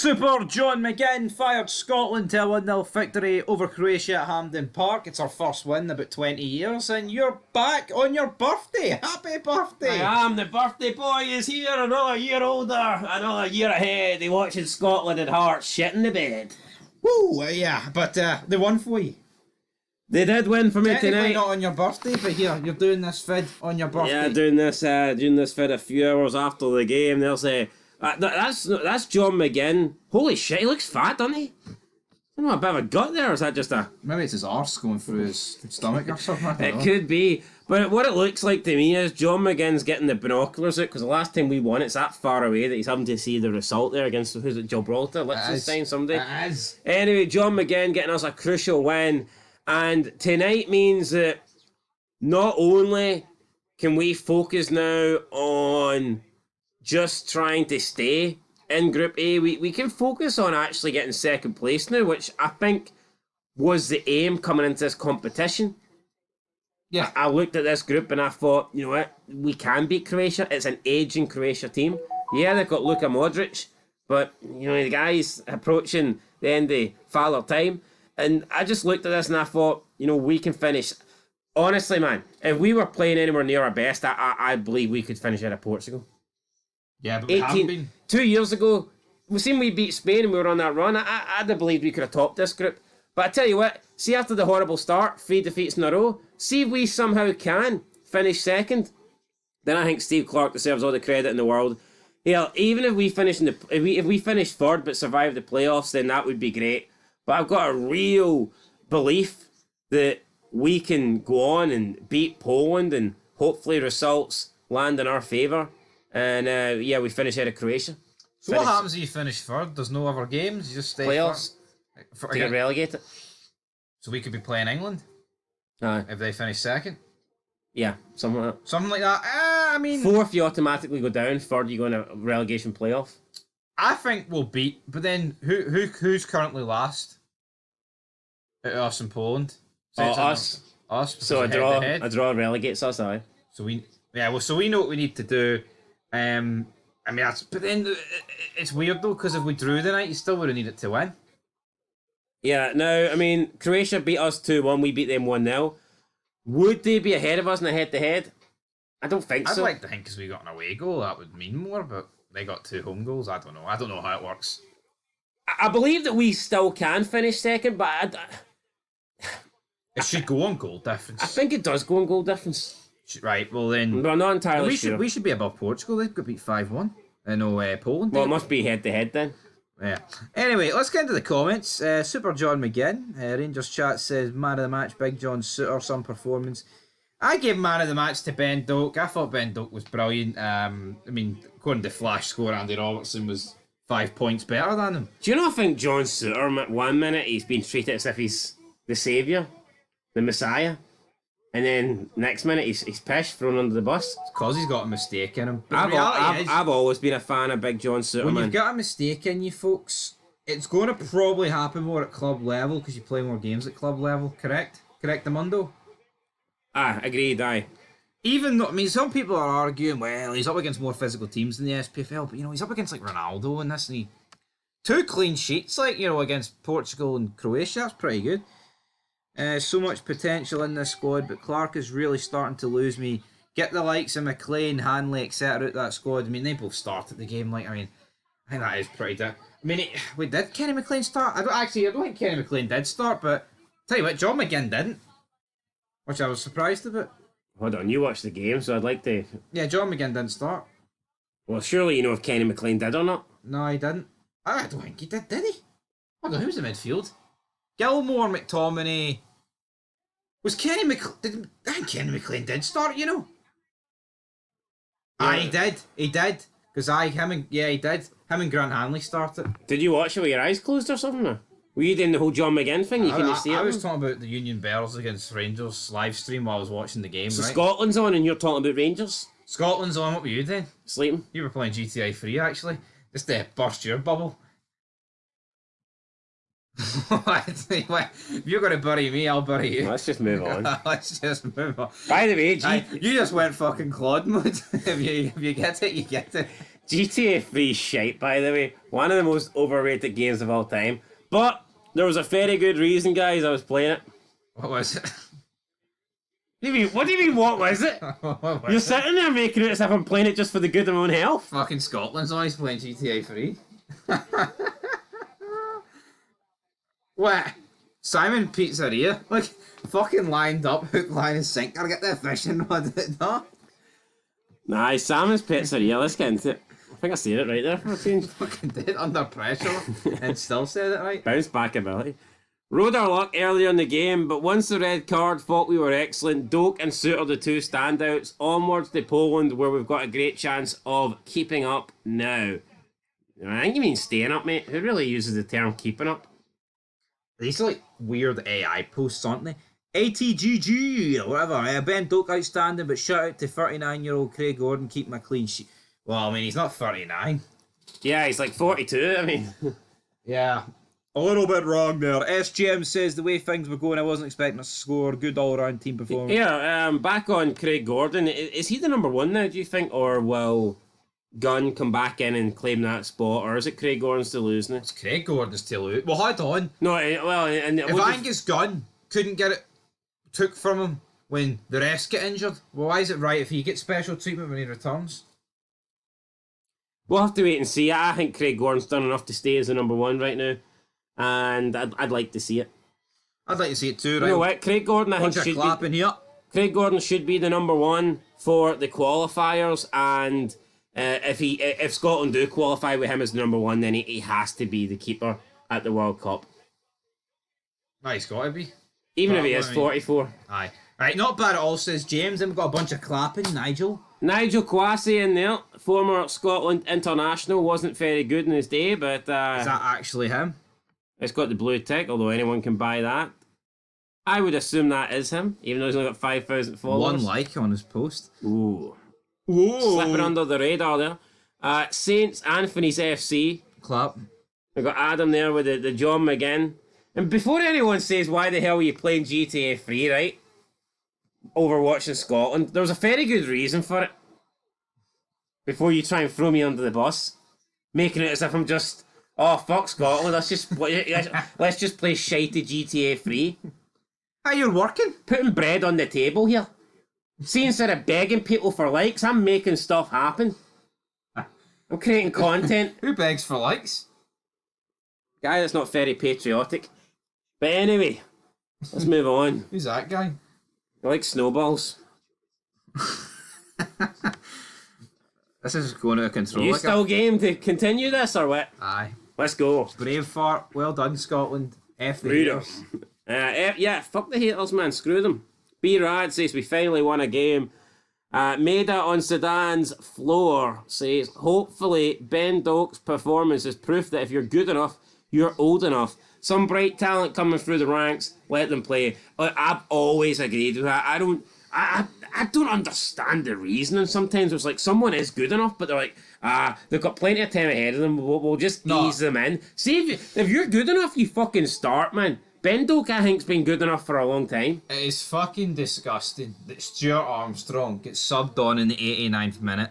Super John McGinn fired Scotland to a 1-0 victory over Croatia at Hampden Park. It's our first win in about 20 years, and you're back on your birthday. Happy birthday! I am. The birthday boy is here, another year older, another year ahead. He watching Scotland and Hearts shit in the bed. Woo, yeah, but they won for you. They did win for me tonight. Not on your birthday, but here, you're doing this vid on your birthday. Yeah, doing this vid a few hours after the game. They'll say, that's John McGinn. Holy shit, he looks fat, doesn't he? I don't know, a bit of a gut there, or is that just a... Maybe it's his arse going through his stomach or something. It could be. But what it looks like to me is John McGinn's getting the binoculars out, because the last time we won, it's that far away that he's having to see the result there against, who's it, Gibraltar, Liechtenstein, somebody. It is. Anyway, John McGinn getting us a crucial win. And tonight means that not only can we focus now on just trying to stay in Group A, we can focus on actually getting second place now, which I think was the aim coming into this competition. Yeah. I looked at this group and I thought, you know what, we can beat Croatia. It's an aging Croatia team. Yeah, they've got Luka Modric, but, you know, the guy's approaching the end of father time. And I just looked at this and I thought, you know, we can finish. Honestly, man, if we were playing anywhere near our best, I believe we could finish out of Portugal. Yeah, but we haven't been. 2 years ago, we beat Spain and we were on that run. I'd have believed we could have topped this group. But I tell you what, see after the horrible start, 3 defeats in a row, see if we somehow can finish second, then I think Steve Clarke deserves all the credit in the world. Yeah, even if we finish if we finish third but survive the playoffs, then that would be great. But I've got a real belief that we can go on and beat Poland and hopefully results land in our favour. And we finish out of Croatia. So what happens if you finish third? There's no other games? You just stay playoffs to get relegated. So we could be playing England if they finish second? Yeah, something like that. Something like that. I mean... Fourth, you automatically go down. Third, you go in a relegation playoff. I think we'll beat, but then who's currently last? Us and Poland. So us. So a draw relegates us, aye. So we know what we need to do. I mean, but then it's weird though, because if we drew tonight, you still would have needed to win. Yeah, no, I mean, Croatia beat us 2-1, we beat them 1-0. Would they be ahead of us in a head-to-head? I don't think so. I'd like to think because we got an away goal, that would mean more, but they got 2 home goals. I don't know how it works. I believe that we still can finish second, but it should go on goal difference. I think it does go on goal difference. Right, well then... I'm not entirely sure. We should be above Portugal. They've got beat 5-1. Poland. Well, it must be head-to-head then. Yeah. Anyway, let's get into the comments. Super John McGinn, Rangers chat says, man of the match, Big John Suter, some performance. I gave man of the match to Ben Doak. I thought Ben Doak was brilliant. I mean, according to Flash score, Andy Robertson was 5 points better than him. Do you know, I think John Suter, 1 minute, he's been treated as if he's the saviour, the messiah. And then next minute he's pish, thrown under the bus. It's because he's got a mistake in him. But I've always been a fan of Big John Suter. When you've got a mistake in you, folks, it's going to probably happen more at club level because you play more games at club level. Correct, Amundo? Agreed. Even though, I mean, some people are arguing, well, he's up against more physical teams than the SPFL, but you know, he's up against like Ronaldo and this, and 2 clean sheets, like, you know, against Portugal and Croatia. That's pretty good. So much potential in this squad, but Clark is really starting to lose me. Get the likes of McLean, Hanley, etc. out that squad. I mean, they both started the game. I think that is pretty good. I mean, did Kenny McLean start? I don't think Kenny McLean did start, but tell you what, John McGinn didn't, which I was surprised about. Hold on, you watched the game, so I'd like to... Yeah, John McGinn didn't start. Well, surely you know if Kenny McLean did or not. No, he didn't. I don't think he did he? Hold on, who was in midfield? Gilmore, McTominay. Was Kenny McLean... I think Kenny McLean did start, you know. Yeah. He did. He did. Because he did. Him and Grant Hanley started. Did you watch it with your eyes closed or something? Or were you doing the whole John McGinn thing? I was talking about the Union Bears against Rangers live stream while I was watching the game. So right? Scotland's on and you're talking about Rangers? Scotland's on. What were you doing? Sleeping. You were playing GTA 3 actually. Just to burst your bubble. If you're going to bury me, I'll bury you. Let's just move on. Let's just move on. By the way, you just went fucking Claude mode. if you get it, you get it. GTA 3 shite, by the way. One of the most overrated games of all time. But there was a very good reason, guys, I was playing it. What was it? What do you mean, what was it? What was You're it? sitting there making it as if I'm playing it just for the good of my own health. Fucking Scotland's always playing GTA 3. What? Simon Pizzeria? Like, fucking lined up, hook, line, and sinker. Get the fishing rod, no? Nah, Salmon's Pizzeria, let's get into it. I think I said it right there for a change. Fucking did under pressure and still said it right. Bounce back ability. Rode our luck earlier in the game, but once the red card, thought we were excellent. Doak and Suter the two standouts. Onwards to Poland, where we've got a great chance of keeping up now. I think you mean staying up, mate. Who really uses the term keeping up? These are like weird AI posts, aren't they? ATGG or whatever. Ben Doak outstanding, but shout out to 39-year-old Craig Gordon keeping a clean sheet. Well, I mean, he's not 39. Yeah, he's like 42, I mean. Yeah. A little bit wrong there. SGM says the way things were going, I wasn't expecting us to score. Good all-round team performance. Yeah, back on Craig Gordon. Is he the number one now, do you think? Or will Gunn come back in and claim that spot? Or is it Craig Gordon still losing it? It's Craig Gordon's to lose. Well, hold on. No, well... And If Angus Gunn couldn't get it took from him when the rest get injured, well, why is it right if he gets special treatment when he returns? We'll have to wait and see. I think Craig Gordon's done enough to stay as the number one right now. And I'd like to see it. I'd like to see it too, right? You know what? Craig Gordon, I think, Bunch of should clapping be... here. Craig Gordon should be the number one for the qualifiers, and if Scotland do qualify with him as the number one, then he has to be the keeper at the World Cup. Aye, he's got to be. Even if he is 44. Aye. Right, not bad at all, says James. Then we've got a bunch of clapping. Nigel Kwasi in there, former Scotland international, wasn't very good in his day, but Is that actually him? it's got the blue tick, although anyone can buy that. I would assume that is him, even though he's only got 5,000 followers. One like on his post. Ooh. Whoa. Slipping under the radar there. Saints Anthony's FC. Clap. We've got Adam there with the John McGinn. And before anyone says, why the hell are you playing GTA 3, right? Over watching Scotland, there was a very good reason for it. Before you try and throw me under the bus. Making it as if I'm just, oh, fuck Scotland, let's just play shitey GTA 3. How you're working? Putting bread on the table here. See, instead of begging people for likes, I'm making stuff happen. I'm creating content. Who begs for likes? Guy that's not very patriotic. But anyway, let's move on. Who's that guy? I like snowballs. This is going out of control. You like still game to continue this or what? Aye. Let's go. Brave fart. Well done, Scotland. F the Freedom. haters. Yeah, fuck the haters, man. Screw them. B-Rad says we finally won a game. Maida on Sedan's floor says, hopefully Ben Doak's performance is proof that if you're good enough, you're old enough. Some bright talent coming through the ranks, let them play. I've always agreed with that. I don't understand the reasoning. Sometimes it's like someone is good enough, but they're like, they've got plenty of time ahead of them. We'll just ease them in. See, if you're good enough, you fucking start, man. Ben Doak, I think, has been good enough for a long time. It is fucking disgusting that Stuart Armstrong gets subbed on in the 89th minute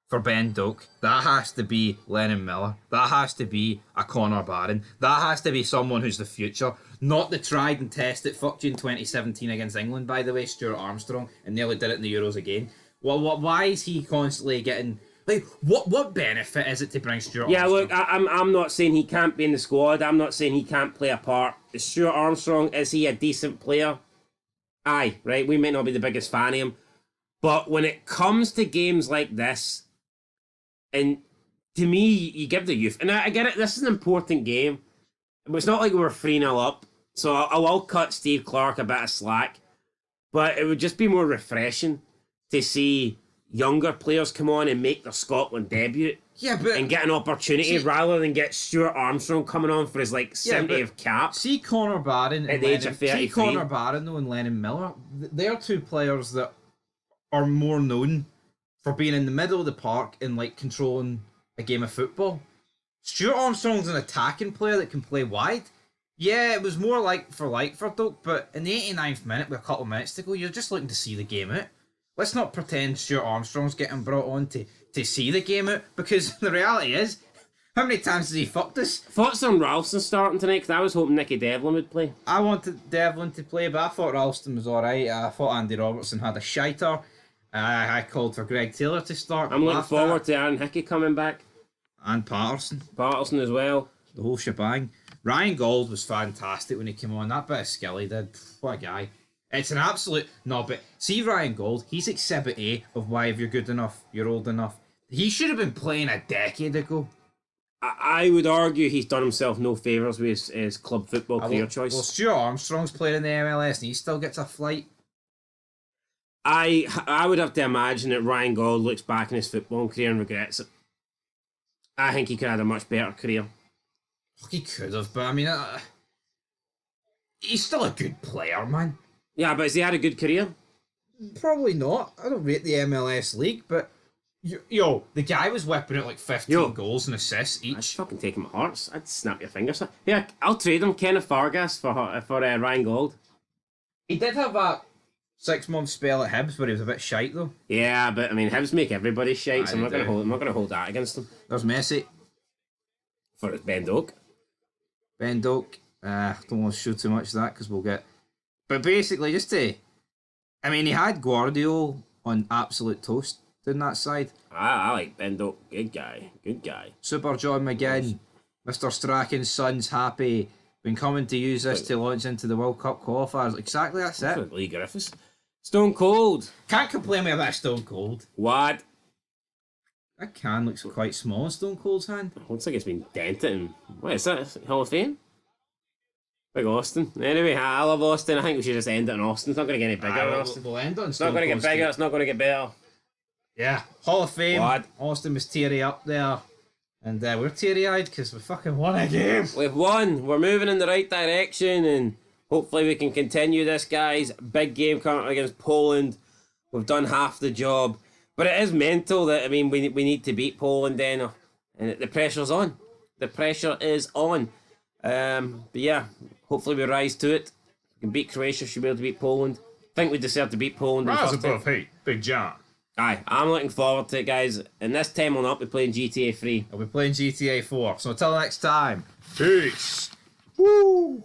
for Ben Doak. That has to be Lennon Miller. That has to be a Conor Barron. That has to be someone who's the future. Not the tried and tested fucked you in 2017 against England, by the way, Stuart Armstrong, and nearly did it in the Euros again. Why is he constantly getting... Like, what benefit is it to bring Stuart Armstrong? Yeah, look, I'm not saying he can't be in the squad. I'm not saying he can't play a part. Is Stuart Armstrong, is he a decent player? Aye, right? We might not be the biggest fan of him. But when it comes to games like this, and to me, you give the youth... And I get it, this is an important game. But it's not like we're 3-0 up. So I will cut Steve Clarke a bit of slack. But it would just be more refreshing to see younger players come on and make their Scotland debut. Yeah, but... And get an opportunity rather than get Stuart Armstrong coming on for his, 70th cap. See Conor Barron at the age of 33. See Conor Barron, though, and Lennon Miller. They're two players that are more known for being in the middle of the park and, controlling a game of football. Stuart Armstrong's an attacking player that can play wide. Yeah, it was more for Doak, but in the 89th minute with a couple of minutes to go, you're just looking to see the game out. Let's not pretend Stuart Armstrong's getting brought on to to see the game out, because the reality is, how many times has he fucked us? Thoughts on Ralston starting tonight? Because I was hoping Nicky Devlin would play. I wanted Devlin to play, but I thought Ralston was alright. I thought Andy Robertson had a shiter. I called for Greg Taylor to start. I'm looking forward to Aaron Hickey coming back. And Patterson. Patterson as well. The whole shebang. Ryan Gold was fantastic when he came on. That bit of skill he did. What a guy. It's an absolute... No, but see Ryan Gold, he's exhibit A of why if you're good enough, you're old enough. He should have been playing a decade ago. I would argue he's done himself no favours with his club football career choice. Well, Stuart Armstrong's playing in the MLS and he still gets a flight. I would have to imagine that Ryan Gold looks back in his football career and regrets it. I think he could have had a much better career. He could have, but I mean, he's still a good player, man. Yeah, but has he had a good career? Probably not. I don't rate the MLS league, but yo, the guy was whipping out like 15 goals and assists each. I'd fucking take him at hearts. I'd snap your fingers. Yeah, I'll trade him, Kenneth Vargas, for Ryan Gold. He did have a 6-month spell at Hibs, but he was a bit shite though. Yeah, but I mean, Hibs make everybody shite, so I'm not gonna hold that against him. There's Messi. For Ben Doak. Ben Doak. Don't want to show too much of that because we'll get. But basically, just to. I mean, he had Guardiola on absolute toast in that side. I like Ben Doak. Good guy. Super John McGinn. Mr. Strachan's son's happy. Been coming to use this to launch into the World Cup qualifiers. Exactly, that's it. Lee Griffiths. Stone Cold. Can't complain with that Stone Cold. What? That can looks quite small in Stone Cold's hand. Looks like it's been dented. And what is that? Hall of Fame? Big Austin. Anyway, I love Austin. I think we should just end it in Austin. It's not going to get any bigger. We'll end on it's not going to get bigger. It's not going to get better. Yeah. Hall of Fame. What? Austin was teary up there. And we're teary-eyed because we fucking won a game. We've won. We're moving in the right direction. And hopefully we can continue this, guys. Big game coming against Poland. We've done half the job. But it is mental that, I mean, we need to beat Poland then. And the pressure's on. The pressure is on. But yeah, hopefully we rise to it. We can beat Croatia, should be able to beat Poland. I think we deserve to beat Poland. Rise above hate, Big John. Aye, I'm looking forward to it, guys. And this time we'll not be playing GTA 3. I'll be playing GTA 4. So until next time, peace. Woo!